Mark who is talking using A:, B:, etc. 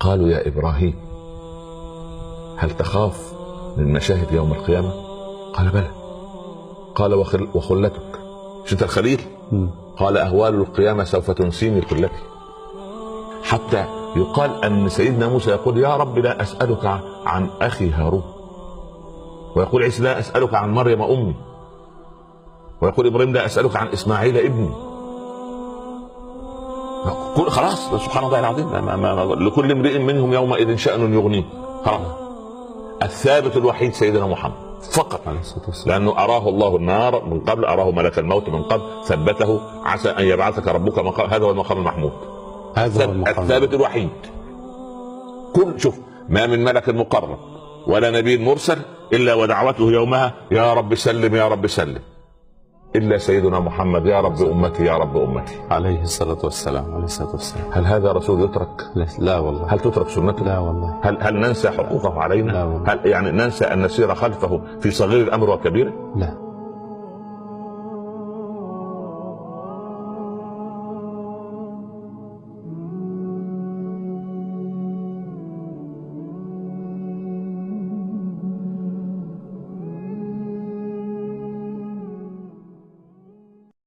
A: قالوا يا إبراهيم هل تخاف من مشاهد يوم القيامة؟ قال بلى. قال وخلتك، مش انت الخليل؟ قال أهوال القيامة سوف تنسيني خلتي. حتى يقال أن سيدنا موسى يقول يا رب لا أسألك عن أخي هارون، ويقول عيسى لا أسألك عن مريم أمي، ويقول إبراهيم لا أسألك عن إسماعيل ابني. خلاص سبحان الله العظيم، لكل امرئ منهم يومئذ شأن يغنيه. الثابت الوحيد سيدنا محمد فقط، لأنه أراه الله النار من قبل، أراه ملك الموت من قبل، ثبته عسى أن يبعثك ربك مقام، هذا هو المقام المحمود، هذا الثابت الوحيد. كل شوف ما من ملك مقرب ولا نبي مرسل إلا ودعوته يومها يا رب سلم يا رب سلم، إلا سيدنا محمد يا رب أمتي يا رب أمتي
B: عليه الصلاة والسلام.
A: هل هذا رسول يترك؟
B: لا والله.
A: هل تترك سنته؟
B: لا والله.
A: هل ننسى حقوقه علينا؟
B: لا والله.
A: هل يعني ننسى أن نسير خلفه في صغير الأمر وكبيره؟
B: لا.